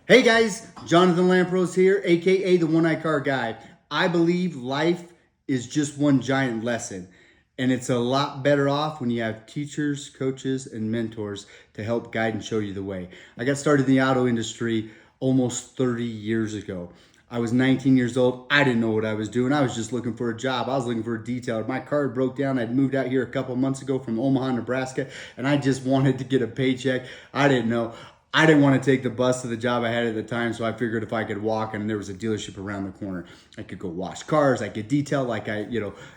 Hey guys, Jonathan Lampros here, aka the One Eye Car Guy. I believe life is just one giant lesson, and it's a lot better off when you have teachers, coaches, and mentors to help guide and show you the way. I got started in the auto industry almost 30 years ago. I was 19 years old. I didn't know what I was doing. I was just looking for a job. I was looking for a detailer. My car broke down. I'd moved out here a couple months ago from Omaha, Nebraska, and I just wanted to get a paycheck. I didn't know. I didn't want to take the bus to the job I had at the time, so I figured if I could walk and there was a dealership around the corner, I could go wash cars, I could detail like I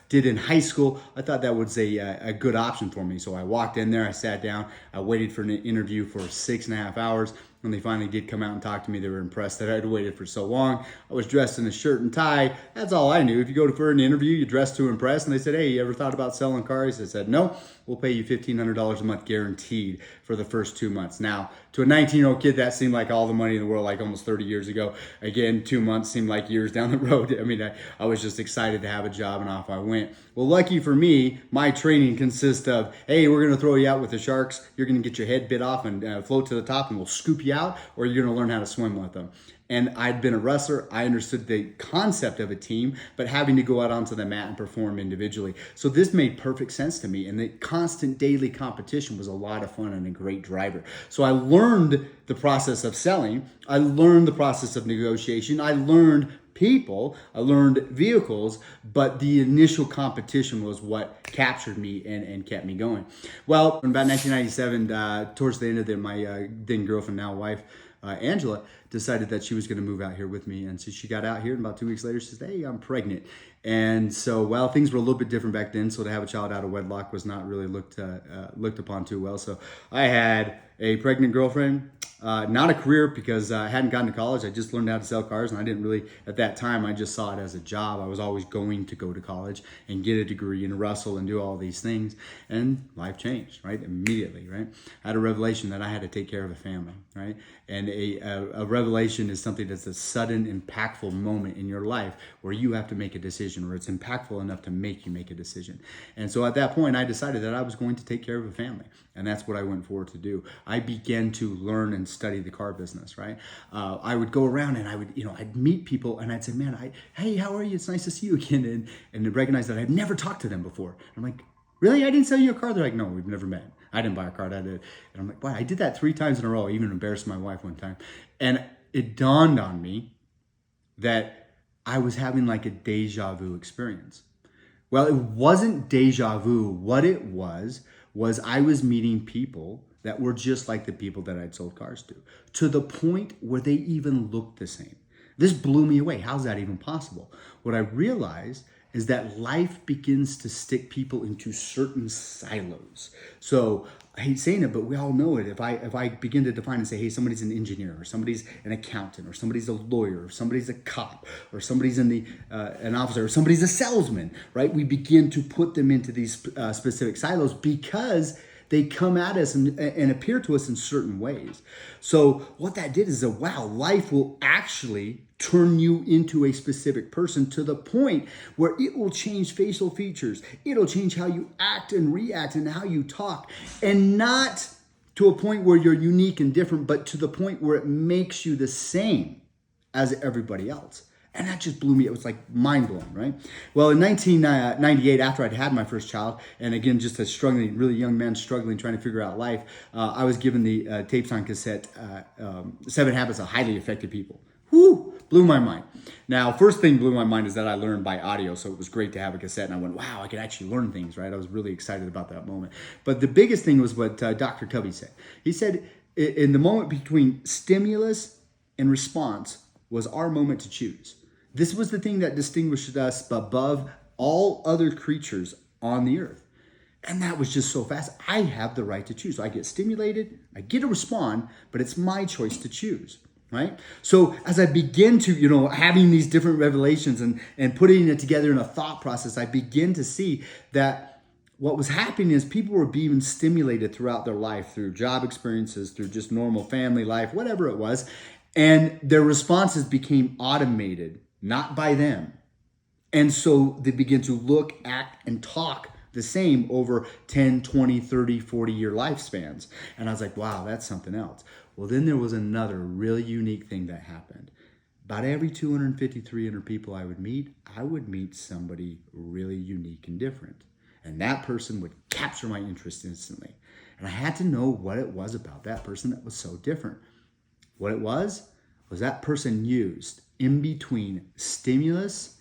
did in high school. I thought that was a good option for me. So I walked in there, I sat down, I waited for an interview for 6.5 hours. When they finally did come out and talk to me, they were impressed that I'd waited for so long. I was dressed in a shirt and tie. That's all I knew. If you go for an interview, you dress to impress. And they said, hey, you ever thought about selling cars? I said, no, we'll pay you $1,500 a month guaranteed for the first 2 months. Now, to a 19-year-old kid, that seemed like all the money in the world, like almost 30 years ago. Again, 2 months seemed like years down the road. I mean, I was just excited to have a job, and off I went. Well, lucky for me, my training consists of, hey, we're going to throw you out with the sharks. You're going to get your head bit off and float to the top, and we'll scoop you out, or you're going to learn how to swim with them. And I'd been a wrestler. I understood the concept of a team, but having to go out onto the mat and perform individually. So this made perfect sense to me. And the constant daily competition was a lot of fun and a great driver. So I learned the process of selling. I learned the process of negotiation. I learned people, I learned vehicles, but the initial competition was what captured me and kept me going. Well, in about 1997, towards the end of it, my then girlfriend, now wife, Angela, decided that she was going to move out here with me. And so she got out here, and about 2 weeks later, she said, hey, I'm pregnant. And so, well, things were a little bit different back then. So to have a child out of wedlock was not really looked upon too well. So I had a pregnant girlfriend. Not a career, because I hadn't gotten to college. I just learned how to sell cars, and I didn't really, at that time, I just saw it as a job. I was always going to go to college and get a degree and wrestle and do all these things. And life changed, right? Immediately, right? I had a revelation that I had to take care of a family, right? And a revelation is something that's a sudden, impactful moment in your life where you have to make a decision, or it's impactful enough to make you make a decision. And so at that point, I decided that I was going to take care of a family. And that's what I went forward to do. I began to learn and study the car business, right? I would go around and I'd meet people and I'd say, man, hey, how are you? It's nice to see you again. And to recognize that I'd never talked to them before. I'm like, really? I didn't sell you a car? They're like, no, we've never met. I didn't buy a car. I did. And I'm like, wow, I did that 3 times in a row. I even embarrassed my wife one time. And it dawned on me that I was having like a deja vu experience. Well, it wasn't deja vu. What it was I was meeting people that were just like the people that I'd sold cars to the point where they even looked the same. This blew me away. How's that even possible? What I realized is that life begins to stick people into certain silos. So I hate saying it, but we all know it. If I begin to define and say, hey, somebody's an engineer, or somebody's an accountant, or somebody's a lawyer, or somebody's a cop, or somebody's an officer, or somebody's a salesman, right? We begin to put them into these specific silos because they come at us and appear to us in certain ways. So what that did is wow, life will actually turn you into a specific person to the point where it will change facial features. It'll change how you act and react and how you talk. And not to a point where you're unique and different, but to the point where it makes you the same as everybody else. And that just blew me. It was like mind blowing, right? Well, in 1998, after I'd had my first child, and again, just a struggling, really young man struggling, trying to figure out life, I was given the tapes on cassette, 7 Habits of Highly Effective People. Whoo, blew my mind. Now, first thing blew my mind is that I learned by audio, so it was great to have a cassette, and I went, wow, I could actually learn things, right? I was really excited about that moment. But the biggest thing was what Dr. Covey said. He said, in the moment between stimulus and response was our moment to choose. This was the thing that distinguished us above all other creatures on the earth. And that was just so fast. I have the right to choose. So I get stimulated, I get to respond, but it's my choice to choose, right? So as I begin to, having these different revelations and putting it together in a thought process, I begin to see that what was happening is people were being stimulated throughout their life through job experiences, through just normal family life, whatever it was. And their responses became automated, not by them. And so they begin to look, act, and talk the same over 10, 20, 30, 40-year lifespans. And I was like, wow, that's something else. Well, then there was another really unique thing that happened. About every 250, 300 people I would meet somebody really unique and different. And that person would capture my interest instantly. And I had to know what it was about that person that was so different. What it was that person used in between stimulus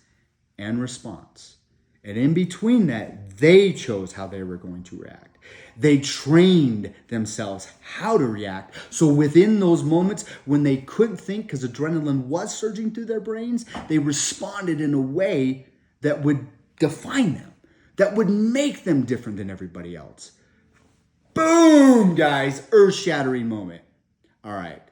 and response. And in between that, they chose how they were going to react. They trained themselves how to react. So within those moments when they couldn't think because adrenaline was surging through their brains, they responded in a way that would define them, that would make them different than everybody else. Boom, guys, earth-shattering moment. All right,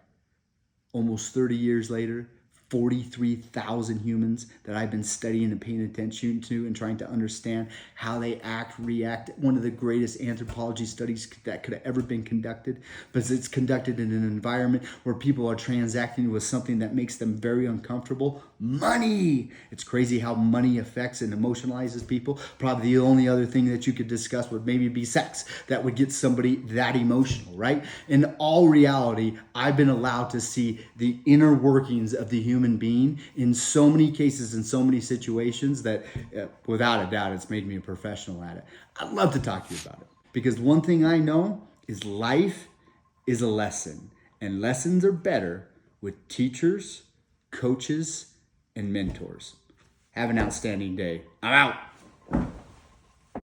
almost 30 years later, 43,000 humans that I've been studying and paying attention to and trying to understand how they act, react. One of the greatest anthropology studies that could have ever been conducted, but it's conducted in an environment where people are transacting with something that makes them very uncomfortable. Money. It's crazy how money affects and emotionalizes people. Probably the only other thing that you could discuss would maybe be sex that would get somebody that emotional, right? In all reality, I've been allowed to see the inner workings of the human being in so many cases, in so many situations that without a doubt, it's made me a professional at it. I'd love to talk to you about it because one thing I know is life is a lesson, and lessons are better with teachers, coaches, and mentors. Have an outstanding day. I'm out.